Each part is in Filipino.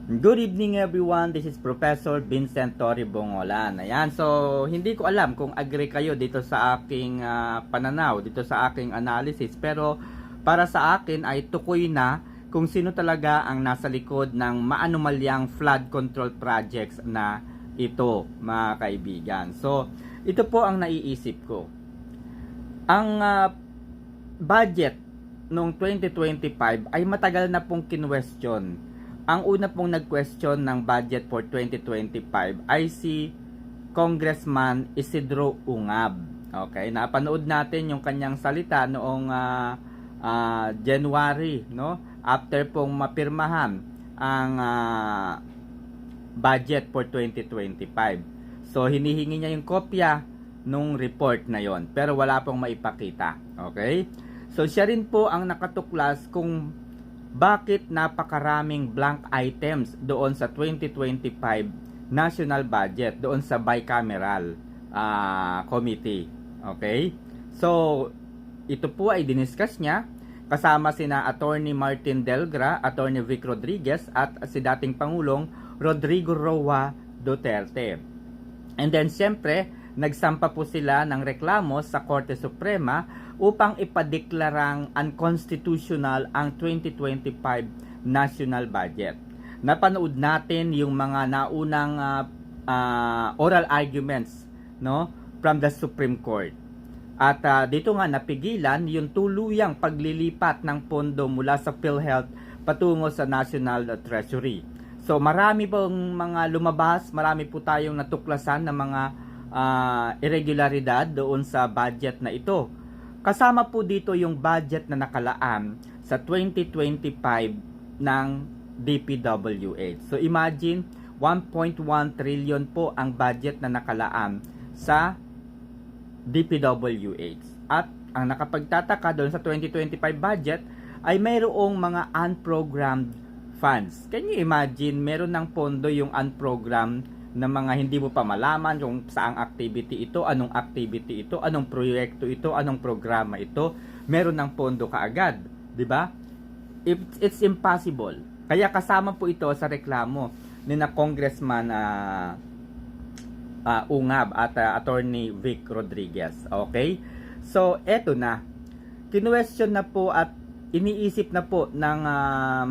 Good evening everyone, this is Professor Vincent Torre Bongolan. Ayan, so hindi ko alam kung agree kayo dito sa aking pananaw, dito sa aking analysis. Pero para sa akin ay tukoy na kung sino talaga ang nasa likod ng maanumalyang flood control projects na ito, mga kaibigan. So ito po ang naiisip ko. Ang budget noong 2025 ay matagal na pong kinwestiyon. Ang una pong nag-question ng budget for 2025 ay si Congressman Isidro Ungab. Okay, napanood natin yung kanyang salita noong January, no? After pong mapirmahan ang budget for 2025. So hinihingi niya yung kopya nung report na yon, pero wala pong maipakita. Okay? So siya rin po ang nakatuklas kung bakit napakaraming blank items doon sa 2025 national budget, doon sa bicameral committee. Okay? So, ito po ay diniscuss niya kasama sina Attorney Martin Delgra, Attorney Vic Rodriguez at si dating Pangulong Rodrigo Roa Duterte. And then siyempre, nagsampa po sila ng reklamo sa Korte Suprema upang ipadeklarang unconstitutional ang 2025 national budget. Napanood natin yung mga naunang oral arguments, no, from the Supreme Court. At dito nga napigilan yung tuluyang paglilipat ng pondo mula sa PhilHealth patungo sa National Treasury. So marami pong mga lumabas, marami po tayong natuklasan ng mga irregularidad doon sa budget na ito. Kasama po dito yung budget na nakalaan sa 2025 ng DPWH. So imagine, 1.1 trillion po ang budget na nakalaan sa DPWH. At ang nakapagtataka doon sa 2025 budget ay mayroong mga unprogrammed funds. Can you imagine, meron ng pondo yung unprogrammed na mga hindi mo pa malaman kung saang activity ito, anong activity ito, anong proyekto ito, anong programa ito, meron ng pondo kaagad, di ba? It's impossible. Kaya kasama po ito sa reklamo ni na Congressman Ungab at Attorney Vic Rodriguez. Okay? So, eto na. Kinwestiyon na po at iniisip na po ng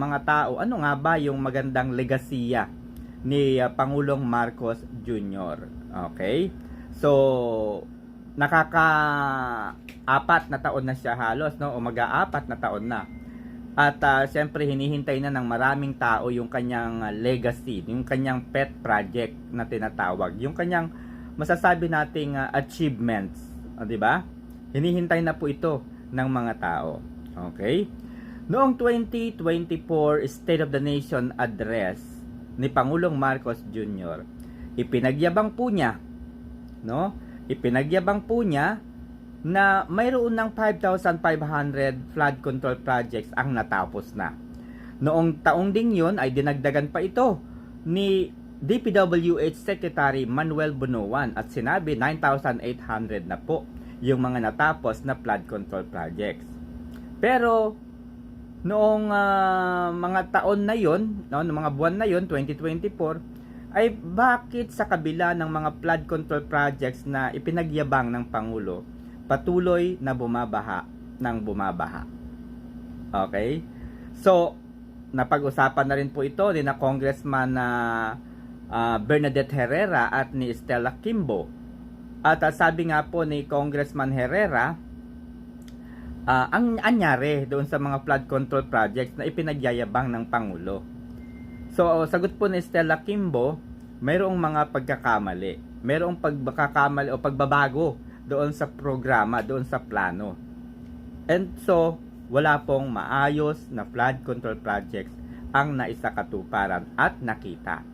mga tao, ano nga ba yung magandang legasiya ni Pangulong Marcos Jr. Okay? So, nakaka-4 na taon na siya halos, no? O mag-4 na taon na. At siyempre hinihintay na ng maraming tao yung kanyang legacy, yung kanyang pet project na tinatawag, yung kanyang masasabi nating achievements, di ba? Hinihintay na po ito ng mga tao. Okay? Noong 2024 State of the Nation Address ni Pangulong Marcos Jr., ipinagyabang po niya, no? Ipinagyabang po niya na mayroon ng 5,500 flood control projects ang natapos na. Noong taong ding yun ay dinagdagan pa ito ni DPWH Secretary Manuel Bunuan at sinabi 9,800 na po yung mga natapos na flood control projects. Pero noong mga taon na yon, no, noong mga buwan na yon, 2024, ay bakit sa kabila ng mga flood control projects na ipinagyabang ng Pangulo, patuloy na bumabaha ng bumabaha? Okay? So, napag-usapan na rin po ito ni na Congressman Bernadette Herrera at ni Stella Kimbo. At sabi nga po ni Congressman Herrera, ang anyari doon sa mga flood control projects na ipinagyayabang ng Pangulo. So, sagot po ni Stella Kimbo, mayroong mga pagkakamali. Mayroong pagkakamali o pagbabago doon sa programa, doon sa plano. And so, wala pong maayos na flood control projects ang naisakatuparan at nakita.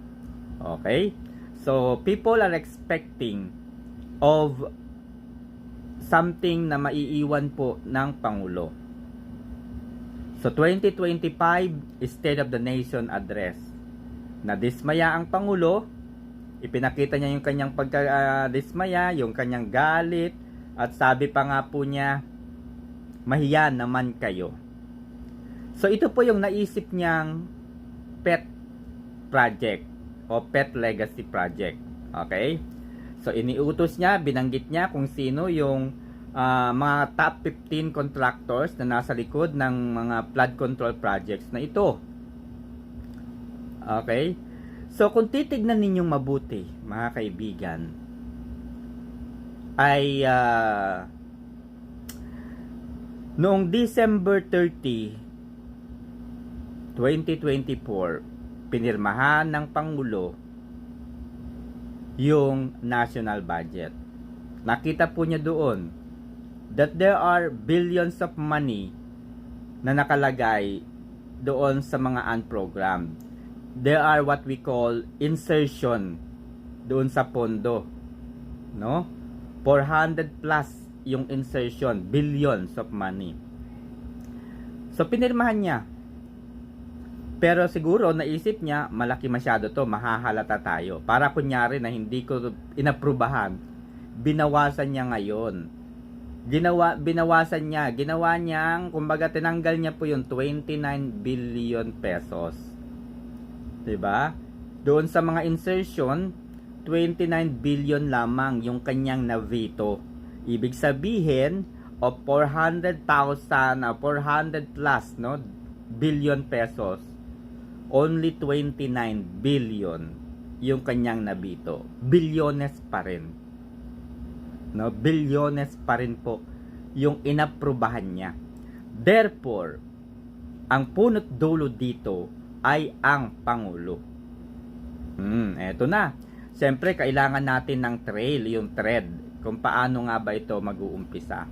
Okay? So, people are expecting of something na maiiwan po ng Pangulo. So 2025 State of the Nation Address. Nadismaya ang Pangulo, ipinakita niya yung kanyang pagkadismaya, yung kanyang galit, at sabi pa nga po niya, mahiya naman kayo. So ito po yung naisip niyang pet project o pet legacy project. Okay? So iniutos niya, binanggit niya kung sino yung mga top 15 contractors na nasa likod ng mga flood control projects na ito. Okay? So kung titignan ninyong mabuti, mga kaibigan, ay noong December 30, 2024, pinirmahan ng Pangulo yung national budget. Nakita po niya doon that there are billions of money na nakalagay doon sa mga unprogrammed. There are what we call insertion doon sa pondo, no? 400 plus yung insertion, billions of money. So pinirmahan niya. Pero siguro naisip niya, malaki masyado to, mahahalata tayo. Para kunyari na hindi ko inaprubahan, binawasan niya ngayon. Binawasan niya, ginawa niyang, kumbaga tinanggal niya po yung 29 billion pesos. 'Di ba? Doon sa mga insertion, 29 billion lamang yung kanyang na-veto. Ibig sabihin, of 400,000 400 plus, no, billion pesos, only 29 billion yung kanyang nabito. Bilyones pa rin. No, bilyones pa rin po yung inaprubahan niya. Therefore, ang punot dulo dito ay ang Pangulo. Eto na. Siyempre, kailangan natin ng trail, yung thread, kung paano nga ba ito mag-uumpisa.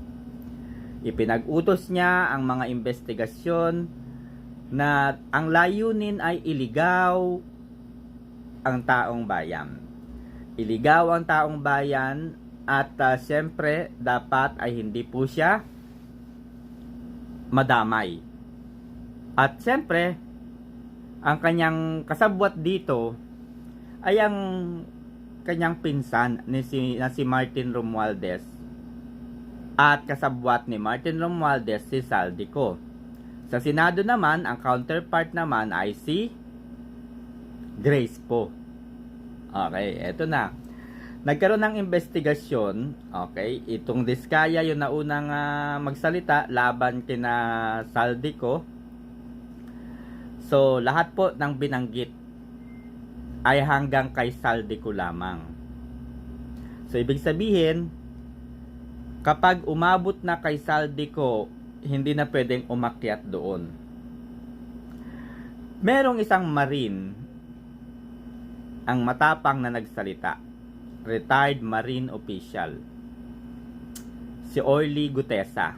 Ipinag-utos niya ang mga investigasyon na ang layunin ay iligaw ang taong bayan. Iligaw ang taong bayan at siyempre dapat ay hindi po siya madamay. At siyempre, ang kanyang kasabwat dito ay ang kanyang pinsan na si Martin Romualdez. At kasabwat ni Martin Romualdez si Saldico. Sa Senado naman, ang counterpart naman ay si Grace po. Okay, eto na. Nagkaroon ng investigasyon, okay, itong Diskaya yung naunang magsalita laban kina Saldico. So, lahat po ng binanggit ay hanggang kay Saldico lamang. So, ibig sabihin, kapag umabot na kay Saldico, hindi na pwedeng umakyat doon. Merong isang Marine ang matapang na nagsalita. Retired Marine official. Si Orly Gutesa.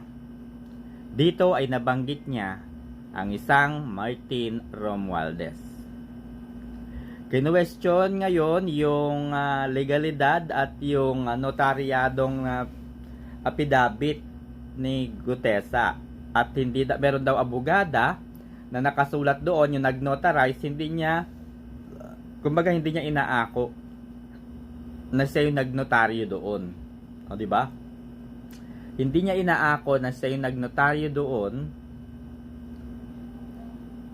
Dito ay nabanggit niya ang isang Martin Romualdez. Kinuwestiyon ngayon yung legalidad at yung notaryadong affidavit ni Gutesa. At hindi meron daw abogada na nakasulat doon yung nag-notarize, hindi niya inaako na siya yung nagnotaryo doon. O, di ba? Hindi niya inaako na siya yung nagnotaryo doon,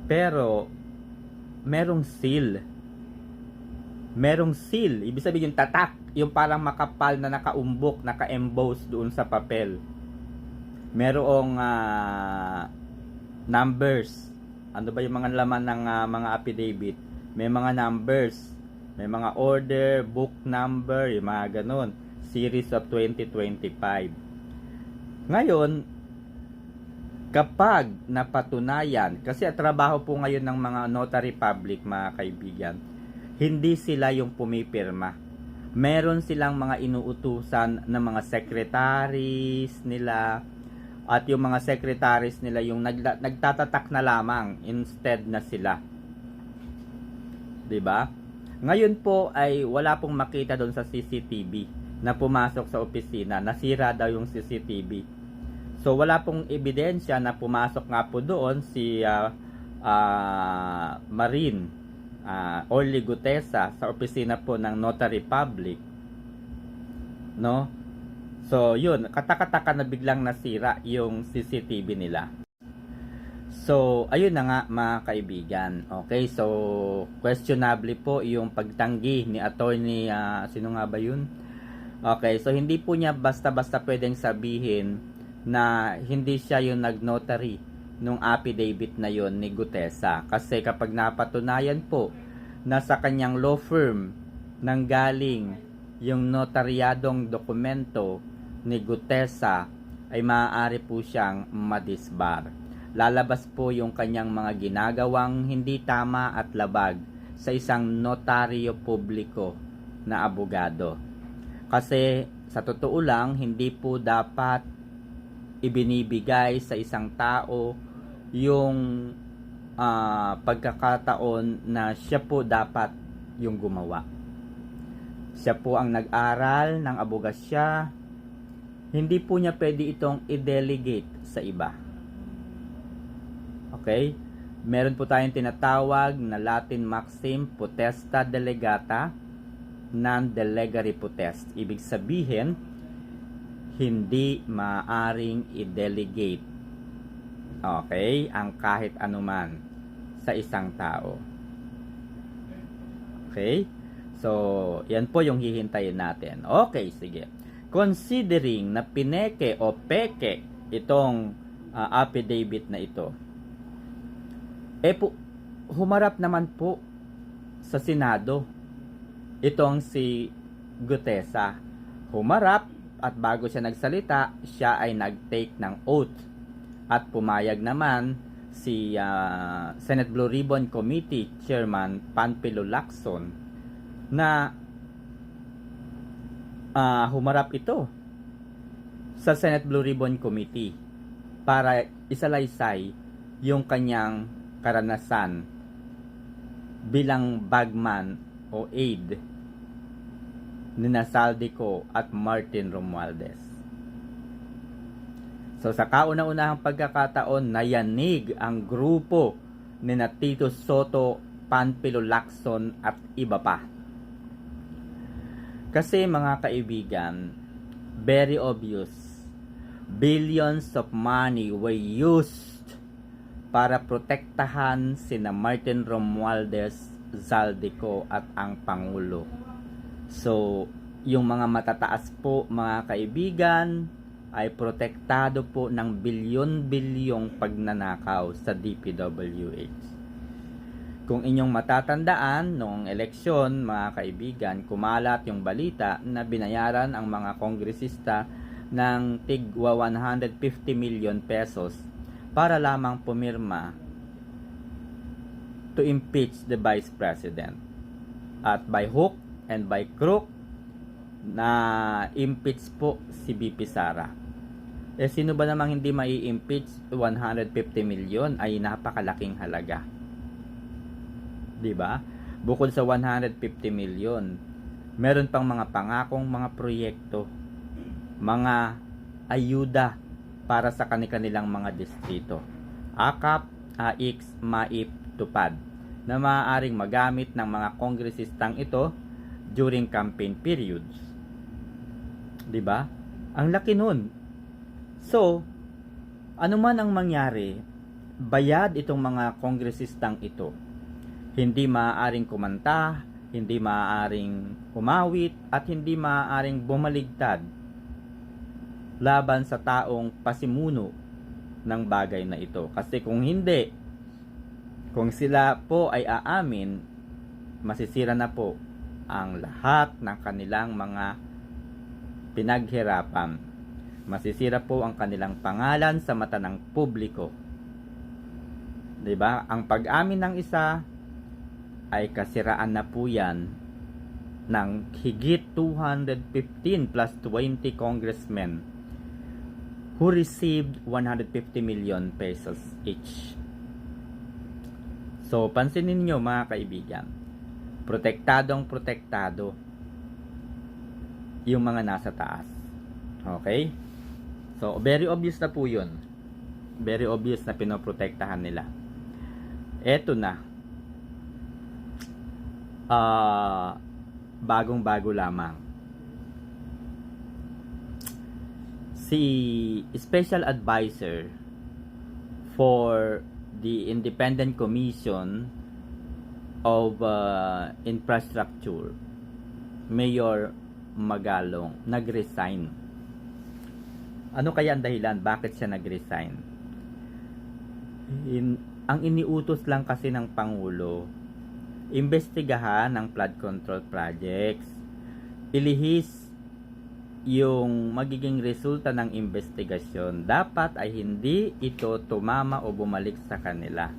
pero merong seal. Merong seal. Ibig sabihin yung tatak, yung parang makapal na nakaumbok, naka-emboss doon sa papel. Merong numbers. Ano ba yung mga laman ng mga affidavit? May mga numbers. May mga order, book number, yung mga ganun. Series of 2025. Ngayon, kapag napatunayan, kasi at trabaho po ngayon ng mga notary public, mga kaibigan, hindi sila yung pumipirma. Meron silang mga inuutusan ng mga secretaries nila, at yung mga secretaries nila yung nagtatatak na lamang instead na sila. 'Di ba? Ngayon po ay wala pong makita doon sa CCTV na pumasok sa opisina. Nasira daw yung CCTV. So wala pong ebidensya na pumasok nga po doon si Marine Orly Gutesa sa opisina po ng Notary Public. No? So yun, katakataka na biglang nasira yung CCTV nila. So, ayun na nga mga kaibigan. Okay, so questionable po yung pagtanggi ni attorney, sino nga ba yun? Okay, so hindi po niya basta-basta pwedeng sabihin na hindi siya yung nag-notary nung affidavit na yon ni Gutesa. Kasi kapag napatunayan po na sa kanyang law firm nanggaling yung notaryadong dokumento ni Gutesa, ay maaari po siyang madisbar. Lalabas po yung kanyang mga ginagawang hindi tama at labag sa isang notaryo publiko na abogado. Kasi sa totoo lang, hindi po dapat ibinibigay sa isang tao yung pagkakataon na siya po dapat yung gumawa. Siya po ang nag-aral ng abogasya. Hindi po niya pwede itong i-delegate sa iba. Okay? Meron po tayong tinatawag na Latin maxim, potesta delegata, non-delegare potest. Ibig sabihin, hindi maaring i-delegate, okay, ang kahit anuman sa isang tao. Okay? So, yan po yung hihintayin natin. Okay, sige. Considering na pineke o peke itong affidavit na ito, humarap naman po sa Senado itong si Gutesa. Humarap at bago siya nagsalita, siya ay nag-take ng oath. At pumayag naman si Senate Blue Ribbon Committee Chairman Panfilo Lacson na humarap ito sa Senate Blue Ribbon Committee para isalaysay yung kanyang karanasan bilang bagman o aide ni Saldico at Martin Romualdez. So sa kauna-unahang pagkakataon, nayanig ang grupo ni Tito Soto, Panfilo Lacson at iba pa. Kasi mga kaibigan, very obvious, billions of money were used para protektahan sina Martin Romualdez, Saldico at ang Pangulo. So, yung mga matataas po mga kaibigan ay protektado po ng bilyon-bilyong pagnanakaw sa DPWH. Kung inyong matatandaan, noong eleksyon mga kaibigan, kumalat yung balita na binayaran ang mga kongresista ng tigwa 150 million pesos para lamang pumirma to impeach the Vice President. At by hook and by crook, na impeach po si BP Sara. Sino ba namang hindi mai-impeach? 150 million ay napakalaking halaga. 'Di ba? Bukod sa 150 million, meron pang mga pangakong mga proyekto, mga ayuda para sa kanilang mga distrito. AKAP, AIX, MAIP, TUPAD na maaaring magamit ng mga kongresistang ito during campaign periods. 'Di ba? Ang laki nun. So, ano man ang mangyari, bayad itong mga kongresistang ito. Hindi maaaring kumanta, hindi maaaring umawit, at hindi maaaring bumaligtad laban sa taong pasimuno ng bagay na ito. Kasi kung hindi, kung sila po ay aamin, masisira na po ang lahat ng kanilang mga pinaghirapan. Masisira po ang kanilang pangalan sa mata ng publiko. 'Di ba? Ang pag-amin ng isa ay kasiraan na po 'yan ng higit 215 plus 20 congressmen who received 150 million pesos each. So, pansinin niyo mga kaibigan, protektado yung mga nasa taas. Okay? So, very obvious na po yun. Very obvious na pinoprotektahan nila. Eto na. Bagong-bago lamang. Si Special Advisor for the Independent Commission of Infrastructure, Mayor Magalong, nag-resign. Ano kaya ang dahilan? Bakit siya nag-resign? Ang iniutos lang kasi ng Pangulo, imbestigahan ang flood control projects, ilihis yung magiging resulta ng investigasyon. Dapat ay hindi ito tumama o bumalik sa kanila.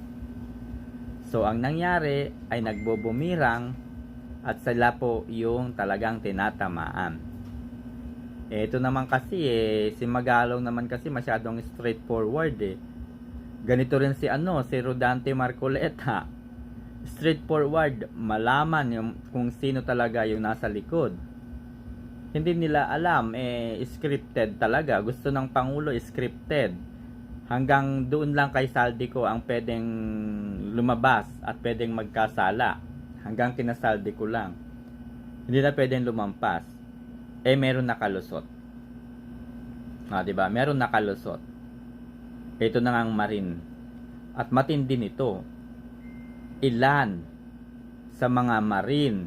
So, ang nangyari ay nagbobumirang at sila po yung talagang tinatamaan. Ito naman kasi si Magalong naman kasi masyadong straightforward Ganito rin si Rodante Marcoleta. Straightforward, malaman kung sino talaga yung nasa likod. Hindi nila alam, scripted talaga. Gusto ng Pangulo, scripted. Hanggang doon lang kay Saldico ang pwedeng lumabas at pwedeng magkasala. Hanggang kinasaldico lang. Hindi na pwedeng lumampas. Meron nakalusot. Diba? Meron nakalusot. Ito na ang Marin. At matindi nito. Ilan sa mga Marin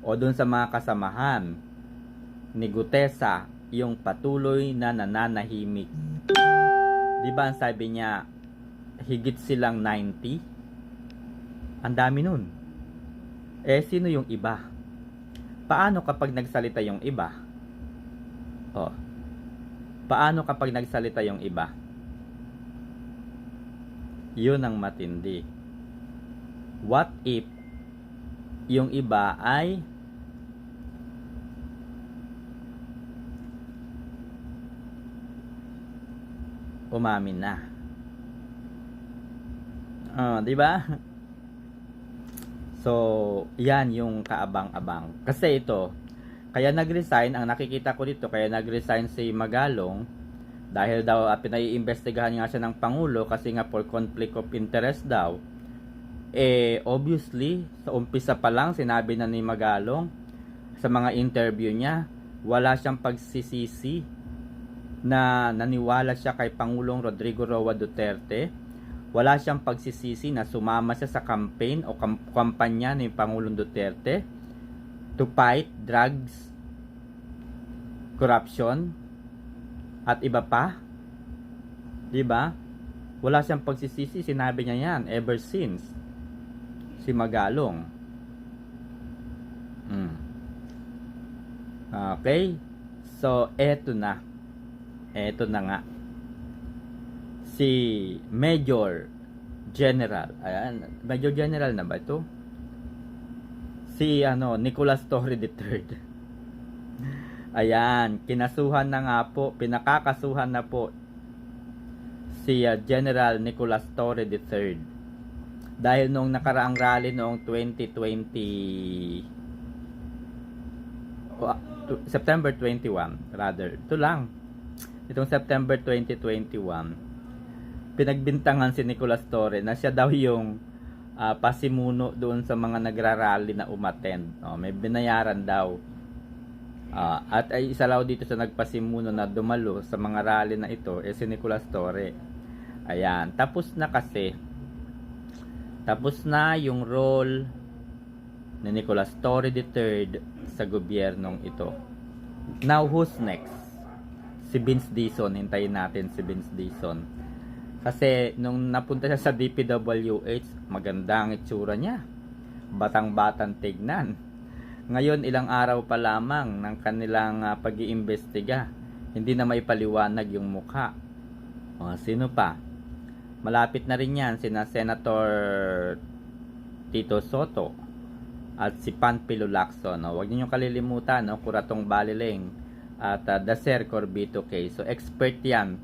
o dun sa mga kasamahan ni Gutesa yung patuloy na nananahimik. Diba ang sabi niya, higit silang 90? Ang dami nun. Sino yung iba? Paano kapag nagsalita yung iba? Paano kapag nagsalita yung iba? Yun ang matindi. What if yung iba ay umamin na? Di ba? So, yan yung kaabang-abang. Kasi ito, kaya nag-resign, ang nakikita ko dito, kaya nag-resign si Magalong dahil daw pinai-imbestigahan nga siya ng Pangulo kasi nga for conflict of interest daw. Obviously, sa umpisa pa lang, sinabi na ni Magalong sa mga interview niya, wala siyang pagsisisi na naniwala siya kay Pangulong Rodrigo Roa Duterte. Wala siyang pagsisisi na sumama siya sa campaign o kampanya ni Pangulong Duterte to fight drugs, corruption, at iba pa. Diba? Wala siyang pagsisisi, sinabi niya yan ever since. Si Magalong. Okay? So, eto na. Eto na nga. Si Major General. Ayan, Major General na ba ito? Si Nicolas Torre III. Ayan, kinasuhan na nga po, pinakakasuhan na po si General Nicolas Torre III. Dahil nung nakaraang rally noong 2020 September 21 rather. Ito lang. Itong September 2021, pinagbintangan si Nicolas Torre na siya daw yung pasimuno doon sa mga nagrarally na umattend. May binayaran daw. At ay isa raw dito sa nagpasimuno na dumalo sa mga rally na ito si Nicolas Torre. Ayan, tapos na kasi. Tapos na yung role ni Nicolas Torre III sa gobyernong ito. Now, who's next? Si Vince Dizon. Hintayin natin si Vince Dizon. Kasi nung napunta siya sa DPWH, maganda ang itsura niya. Batang-batang tignan. Ngayon, ilang araw pa lamang ng kanilang pag-iimbestiga, hindi na may paliwanag yung mukha. Sino pa? Malapit na rin yan, sina Senator Tito Soto at si Panfilo Lacson. Huwag niyo kalilimutan, Kuratong Baliling at Dacer Corbito case. So, expert yan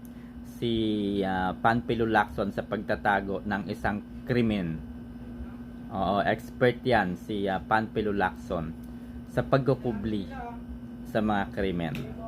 si Panfilo Lacson sa pagtatago ng isang krimen. Expert yan si Panfilo Lacson sa pagkukubli sa mga krimen.